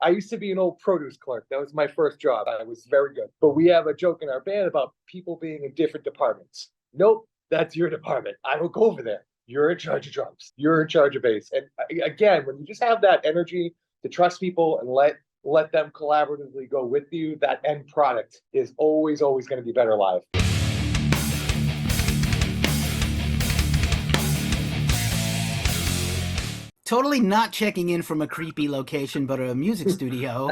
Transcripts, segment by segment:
I used to be an old produce clerk. That was my first job. I was very good. But we have a joke in our band about people being in different departments. Nope, that's your department. I will go over there. You're in charge of drums. You're in charge of bass. And again, when you just have that energy to trust people and let them collaboratively go with you, that end product is always going to be better live. Totally not checking in from a creepy location, but a music studio.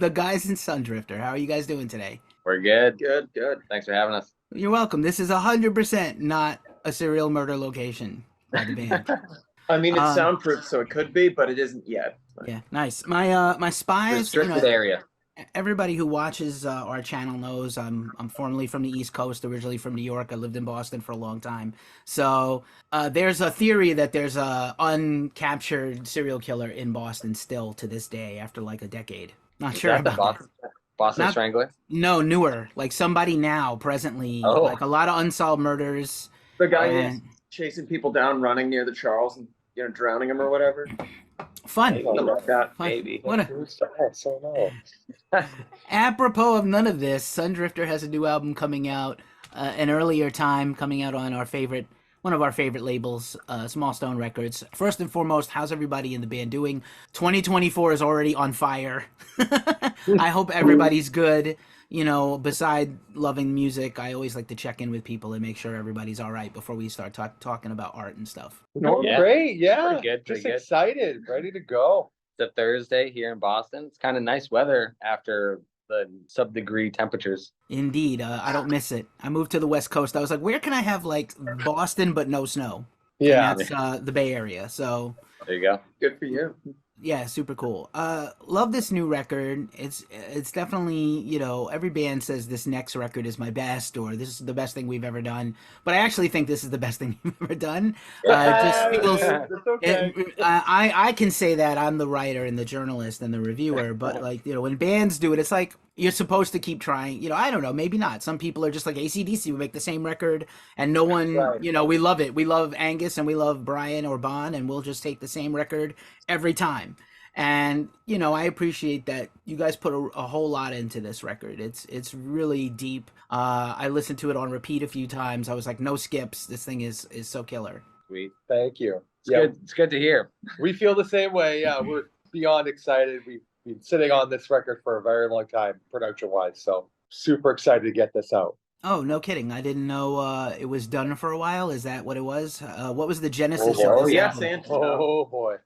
The guys in Sundrifter. How are you guys doing today? We're good. Good. Thanks for having us. You're welcome. This is 100% not a serial murder location by the band. I mean, it's soundproof, so it could be, but it isn't yet. Yeah, nice. My spies. Restricted area. Everybody who watches our channel knows I'm formerly from the East Coast, originally from New York. I lived in Boston for a long time. So there's a theory that there's a uncaptured serial killer in Boston still to this day after like a decade. Not sure about that. Boston Strangler? No, newer. Like somebody now, presently. Oh. Like a lot of unsolved murders. The guy who's chasing people down, running near the Charles and drowning them or whatever. Fun. Like that, Fun. maybe. Apropos of none of this, Sundrifter has a new album coming out an earlier time, coming out on one of our favorite labels, Small Stone Records. First and foremost, how's everybody in the band doing? 2024 is already on fire. I hope everybody's good. Beside loving music, I always like to check in with people and make sure everybody's all right before we start talking about art and stuff. No, yeah. Great, yeah. Pretty good. Just excited, ready to go. It's a Thursday here in Boston. It's kind of nice weather after the sub-degree temperatures. Indeed, I don't miss it. I moved to the West Coast. I was like, where can I have like Boston but no snow? Yeah, and that's the Bay Area. So there you go. Good for you. Yeah, super cool. Love this new record. It's definitely, every band says this next record is my best or this is the best thing we've ever done. But I actually think this is the best thing you've ever done. It just feels okay. I can say that I'm the writer and the journalist and the reviewer, but when bands do it, it's like you're supposed to keep trying. I don't know, maybe not. Some people are just like AC/DC, we make the same record and no one, right. We love it. We love Angus and we love Brian or Bon and we'll just take the same record every time. And I appreciate that you guys put a whole lot into this record. It's really deep. I listened to it on repeat a few times. I was like, no skips. This thing is so killer. Sweet. Thank you. It's good to hear. We feel the same way. Yeah, we're beyond excited. We've been sitting on this record for a very long time, production wise. So super excited to get this out. Oh, no kidding. I didn't know it was done for a while. Is that what it was? What was the genesis of this album? Oh boy.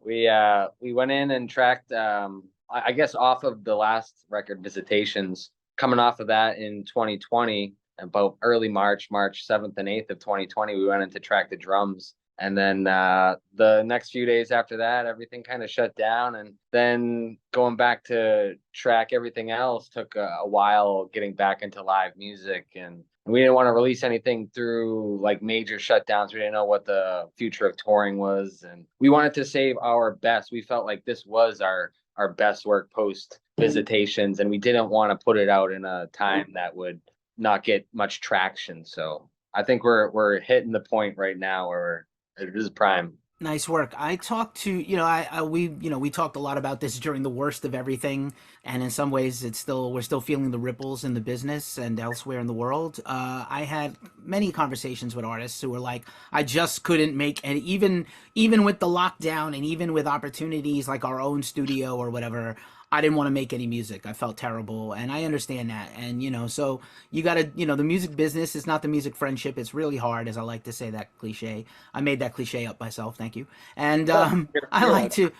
Yeah. We went in and tracked I guess off of the last record, Visitations, coming off of that in 2020, about early March 7th and 8th of 2020, we went in to track the drums. And then the next few days after that, everything kind of shut down. And then going back to track everything else took a while getting back into live music. And we didn't want to release anything through like major shutdowns. We didn't know what the future of touring was. And we wanted to save our best. We felt like this was our best work post Visitations. And we didn't want to put it out in a time that would not get much traction. So I think we're hitting the point right now where it is prime. Nice work. I talked to, we talked a lot about this during the worst of everything. And in some ways we're still feeling the ripples in the business and elsewhere in the world. I had many conversations with artists who were like, I just couldn't make, and even with the lockdown and even with opportunities like our own studio or whatever, I didn't want to make any music. I felt terrible. And I understand that. And, so you got to, the music business is not the music friendship. It's really hard, as I like to say that cliche. I made that cliche up myself. Thank you. And I like to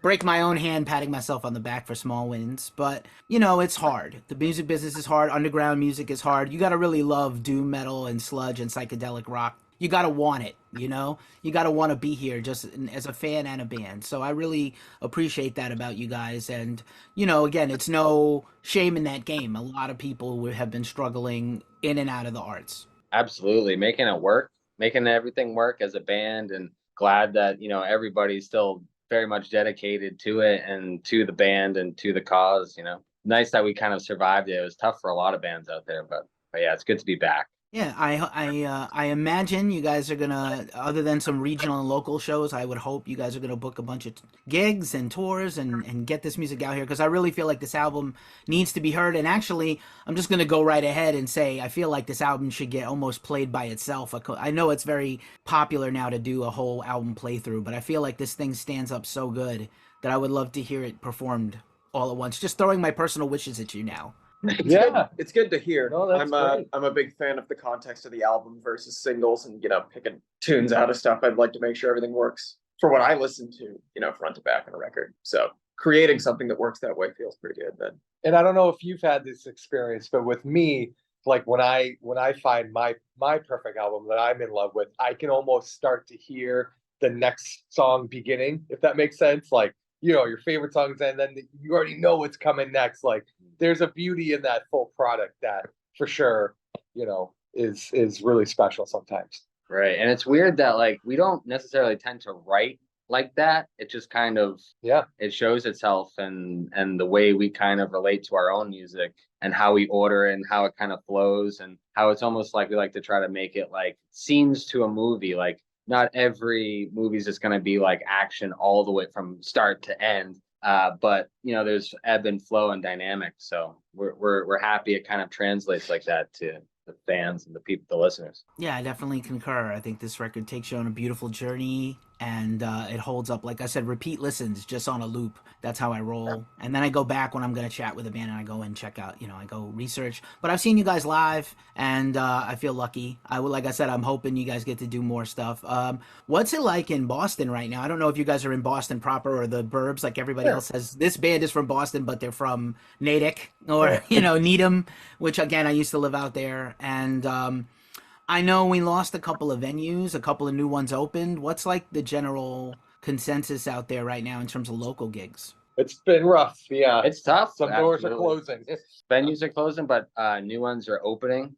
break my own hand patting myself on the back for small wins. But, it's hard. The music business is hard. Underground music is hard. You got to really love doom metal and sludge and psychedelic rock. You got to want it, you got to want to be here just as a fan and a band. So I really appreciate that about you guys. And, again, it's no shame in that game. A lot of people have been struggling in and out of the arts. Absolutely. Making it work, making everything work as a band, and glad that, everybody's still very much dedicated to it and to the band and to the cause, Nice that we kind of survived it. It was tough for a lot of bands out there, but yeah, it's good to be back. Yeah, I imagine you guys are gonna, other than some regional and local shows, I would hope you guys are gonna book a bunch of gigs and tours and get this music out here, because I really feel like this album needs to be heard. And actually, I'm just gonna go right ahead and say I feel like this album should get almost played by itself. I know it's very popular now to do a whole album playthrough, but I feel like this thing stands up so good that I would love to hear it performed all at once. Just throwing my personal wishes at you now. Yeah. It's good to hear. No, that's great. I'm a big fan of the context of the album versus singles, and picking tunes out of stuff. I'd like to make sure everything works for what I listen to, front to back on a record. So creating something that works that way feels pretty good then. And I don't know if you've had this experience, but with me, like when I find my perfect album that I'm in love with, I can almost start to hear the next song beginning, if that makes sense. Like, your favorite songs, and then you already know what's coming next. Like, there's a beauty in that full product that for sure, is really special sometimes. Right. And it's weird that like we don't necessarily tend to write like that. It just kind of it shows itself and the way we kind of relate to our own music and how we order it and how it kind of flows, and how it's almost like we like to try to make it like scenes to a movie. Like, not every movie is just going to be like action all the way from start to end. But there's ebb and flow and dynamic. So we're happy it kind of translates like that to the fans and the people, the listeners. Yeah, I definitely concur. I think this record takes you on a beautiful journey, and it holds up. Like I said, repeat listens just on a loop. That's how I roll. And then I go back when I'm going to chat with a band, and I go and check out, I go research. But I've seen you guys live, and I feel lucky. Like I said, I'm hoping you guys get to do more stuff. What's it like in Boston right now? I don't know if you guys are in Boston proper or the burbs like everybody else says. This band is from Boston, but they're from Natick or, Needham, which again, I used to live out there. And I know we lost a couple of venues, a couple of new ones opened. What's like the general consensus out there right now in terms of local gigs? It's been rough. Yeah. It's tough. Some doors are closing. Venues are closing, but new ones are opening.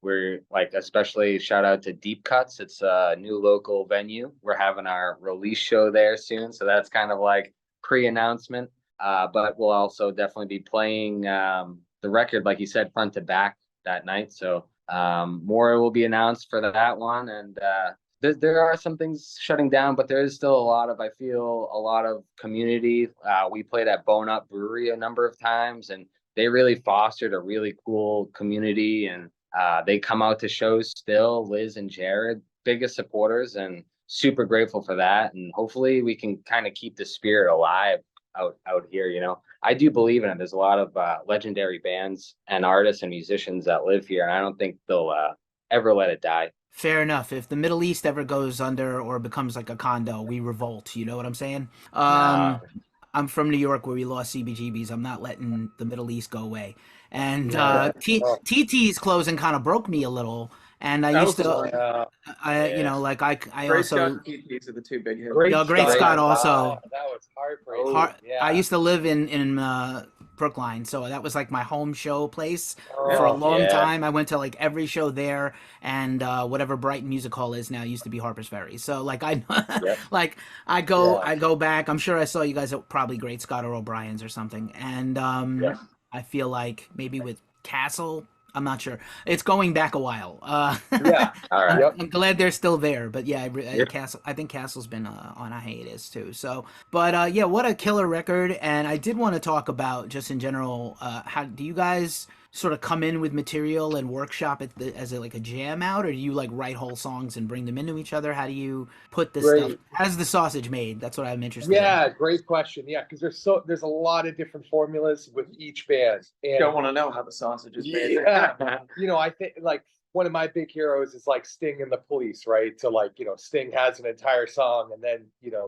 We're like, especially shout out to Deep Cuts. It's a new local venue. We're having our release show there soon. So that's kind of like pre-announcement. But we'll also definitely be playing the record, like you said, front to back that night. So more will be announced for that one. And there are some things shutting down, but there is still a lot of community. We played at Bone Up Brewery a number of times, and they really fostered a really cool community. And they come out to shows still. Liz and Jared, biggest supporters, and super grateful for that. And hopefully we can kind of keep the spirit alive out here. I do believe in it. There's a lot of legendary bands and artists and musicians that live here, and I don't think they'll ever let it die. Fair enough. If the Middle East ever goes under or becomes like a condo, we revolt. You know what I'm saying? I'm from New York, where we lost CBGBs. I'm not letting the Middle East go away. And TT's closing kind of broke me a little. And I used to, I Great also, Scott and TTs are the two big hits. Great Scott also. Wow, that was heartbreaking. I used to live in Brookline, so that was like my home show place Oh, for a long time. I went to like every show there, and whatever Brighton Music Hall is now used to be Harper's Ferry. So like I go back. I'm sure I saw you guys at probably Great Scott or O'Brien's or something, and I feel like maybe with Castle. I'm not sure. It's going back a while. All right. I'm glad they're still there, but Castle. I think Castle's been on a hiatus too. So, but what a killer record! And I did want to talk about just in general. How do you guys sort of come in with material and workshop it as like a jam out, or do you like write whole songs and bring them into each other? How do you put this stuff? How's the sausage made? That's what I'm interested in. Yeah, great question. Yeah, because there's a lot of different formulas with each band. And You don't want to know how the sausage is made. Yeah. I think like one of my big heroes is like Sting and the Police, right? So like, Sting has an entire song and then,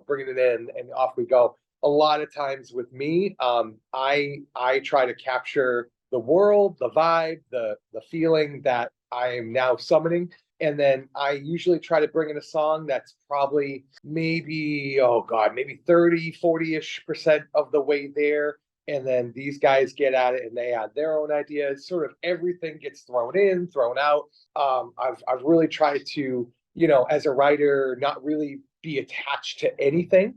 bringing it in and off we go. A lot of times with me, I try to capture the world, the vibe, the feeling that I am now summoning. And then I usually try to bring in a song that's probably maybe 30, 40-ish% of the way there. And then these guys get at it and they add their own ideas. Sort of everything gets thrown in, thrown out. I've really tried to, as a writer, not really be attached to anything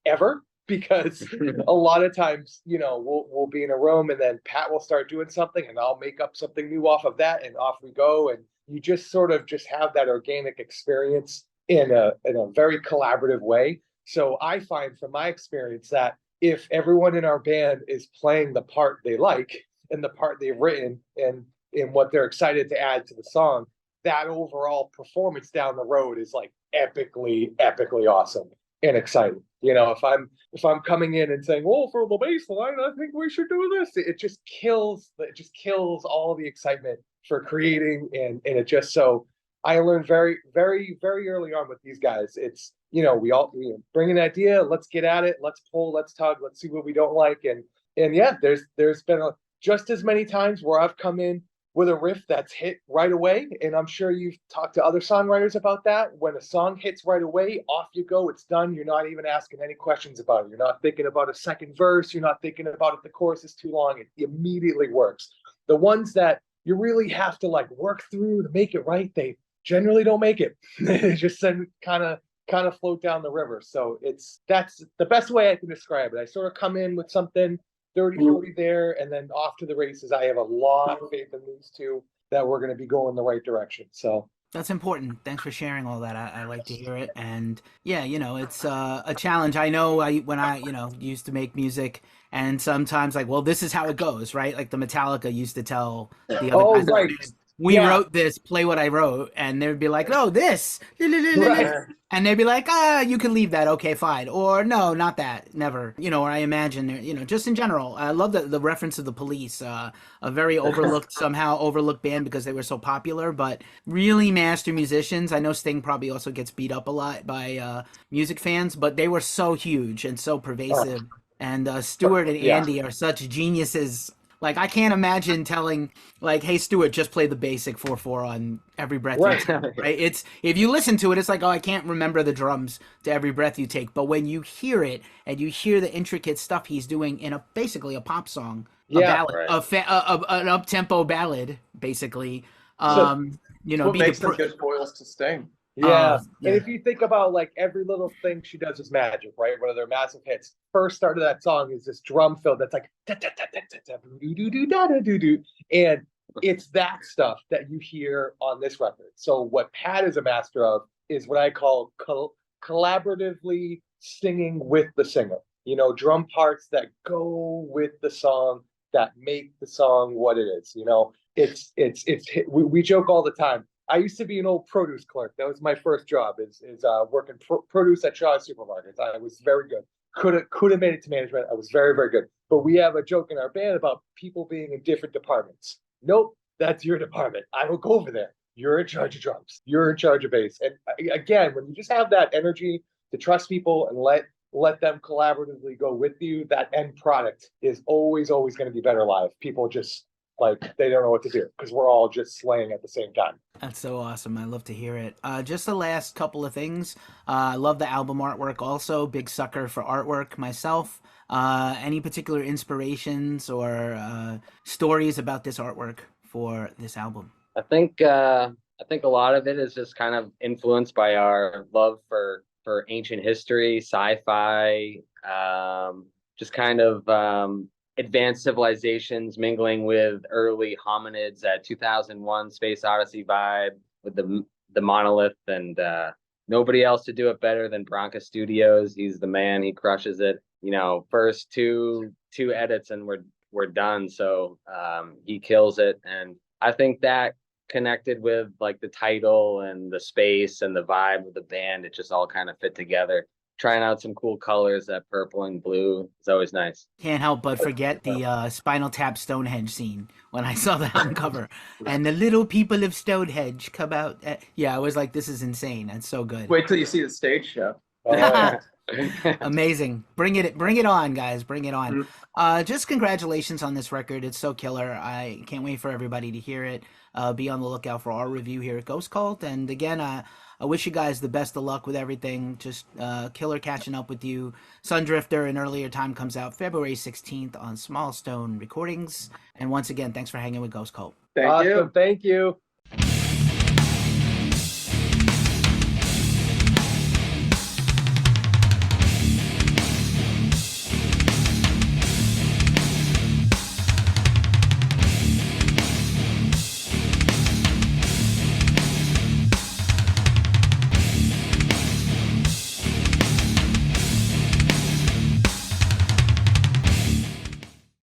ever. because a lot of times, we'll be in a room and then Pat will start doing something and I'll make up something new off of that and off we go. And you just sort of just have that organic experience in a very collaborative way. So I find from my experience that if everyone in our band is playing the part they like and the part they've written and in what they're excited to add to the song, that overall performance down the road is like epically awesome and exciting. If I'm coming in and saying, well, for the bass line, I think we should do this, it just kills all the excitement for creating. And it just, so I learned very, very, very early on with these guys. It's, we bring an idea, let's get at it, let's pull, let's tug, let's see what we don't like. And yeah, there's been just as many times where I've come in with a riff that's hit right away. And I'm sure you've talked to other songwriters about that. When a song hits right away, off you go, it's done. You're not even asking any questions about it. You're not thinking about a second verse. You're not thinking about if the chorus is too long. It immediately works. The ones that you really have to like work through to make it right, they generally don't make it. They just kind of float down the river. So that's the best way I can describe it. I sort of come in with something 30, 40 there, and then off to the races. I have a lot of faith in these two that we're going to be going the right direction. So that's important. Thanks for sharing all that. I like to hear it. And yeah, it's a challenge. I know when I used to make music, and sometimes like, well, this is how it goes, right? Like the Metallica used to tell the other guys, right. We wrote this, play what I wrote. And they'd be like, no, this. Right. And they'd be like, you can leave that. Okay, fine. Or no, not that. Never. Or I imagine, just in general. I love the reference of the Police, a very somehow overlooked band because they were so popular, but really master musicians. I know Sting probably also gets beat up a lot by music fans, but they were so huge and so pervasive. And Stuart and Andy are such geniuses. Like, I can't imagine telling, like, hey, Stuart, just play the basic 4/4 on Every Breath You Take, right? It's, if you listen to it, it's like, oh, I can't remember the drums to Every Breath You Take. But when you hear it and you hear the intricate stuff he's doing in basically a pop song, a ballad, an up-tempo ballad, basically, what makes them good foils to Sting. Yeah. And if you think about like every little thing she does is magic, right? One of their massive hits. First start of that song is this drum fill that's like and it's that stuff that you hear on this record. So what Pat is a master of is what I call collaboratively singing with the singer. Drum parts that go with the song, that make the song what it is. We joke all the time. I used to be an old produce clerk. That was my first job, is working produce at Shaw supermarkets. I was very good. Could have made it to management. I was very, very good. But we have a joke in our band about people being in different departments. Nope, that's your department. I will go over there. You're in charge of drums. You're in charge of bass. And again, when you just have that energy to trust people and let them collaboratively go with you, that end product is always going to be better live. People just they don't know what to do because we're all just slaying at the same time. That's so awesome. I love to hear it. Just the last couple of things. I love the album artwork also. Big sucker for artwork myself. Any particular inspirations or stories about this artwork for this album? I think a lot of it is just kind of influenced by our love for ancient history, sci-fi, just kind of advanced civilizations mingling with early hominids, 2001 Space Odyssey vibe with the monolith, and nobody else to do it better than Branca Studios. He's the man. He crushes it. First two edits and we're done. So he kills it, and I think that connected with like the title and the space and the vibe of the band, it just all kind of fit together. Trying out some cool colors, that purple and blue is always nice. Can't help but forget the Spinal Tap Stonehenge scene when I saw the album cover. And the little people of Stonehenge come out. I was like, this is insane. That's so good. Wait till you see the stage show. Amazing. Bring it on, guys. Bring it on. Just congratulations on this record. It's so killer. I can't wait for everybody to hear it. Be on the lookout for our review here at Ghost Cult. And again, I wish you guys the best of luck with everything. Just killer catching up with you. Sundrifter, an earlier time, comes out February 16th on Small Stone Recordings. And once again, thanks for hanging with Ghost Cult. Thank you.